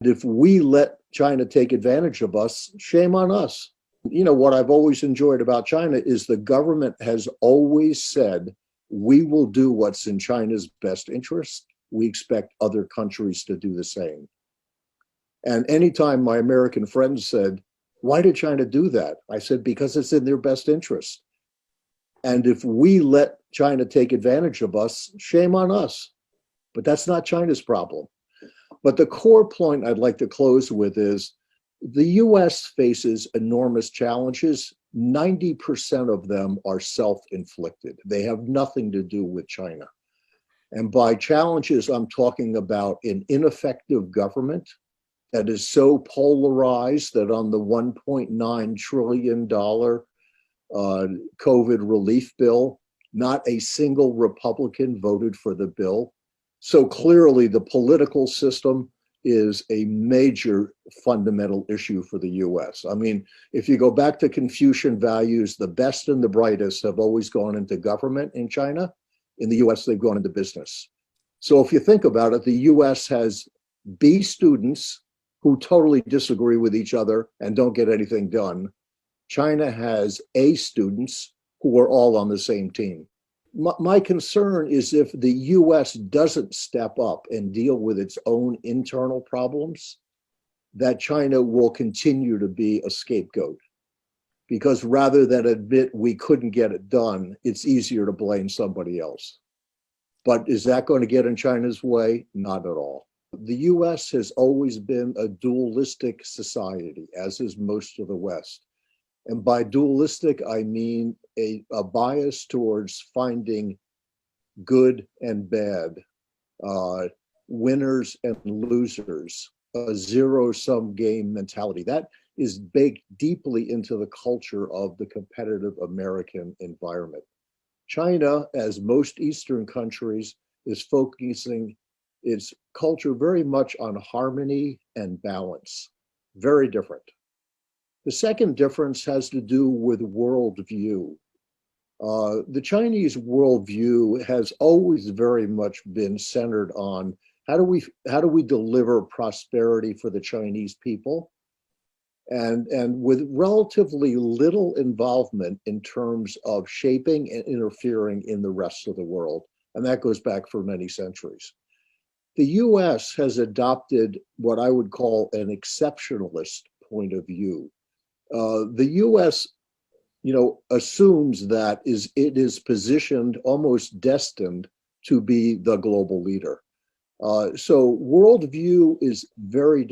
If we let China take advantage of us, shame on us. You know, what I've always enjoyed about China is the government has always said, we will do what's in China's best interest. We expect other countries to do the same. And anytime my American friends said, why did China do that? I said, because it's in their best interest. And if we let China take advantage of us, shame on us. But that's not China's problem. But the core point I'd like to close with is the US faces enormous challenges. 90% of them are self-inflicted. They have nothing to do with China. And by challenges, I'm talking about an ineffective government that is so polarized that on the $1.9 trillion COVID relief bill, not a single Republican voted for the bill. So clearly the political system is a major fundamental issue for the US. I mean, if you go back to Confucian values, the best and the brightest have always gone into government in China. In the US, they've gone into business. So if you think about it, the US has B students who totally disagree with each other and don't get anything done. China has A students who are all on the same team. My concern is if the US doesn't step up and deal with its own internal problems, that China will continue to be a scapegoat. Because rather than admit we couldn't get it done, it's easier to blame somebody else. But is that going to get in China's way? Not at all. The US has always been a dualistic society, as is most of the West. And by dualistic, I mean a bias towards finding good and bad, winners and losers, a zero-sum game mentality. That is baked deeply into the culture of the competitive American environment. China, as most Eastern countries, is focusing its culture very much on harmony and balance. Very different. The second difference has to do with worldview. The Chinese worldview has always very much been centered on how do we deliver prosperity for the Chinese people, and with relatively little involvement in terms of shaping and interfering in the rest of the world. And that goes back for many centuries. The US has adopted what I would call an exceptionalist point of view. The US, assumes that it is positioned, almost destined to be the global leader. So worldview is very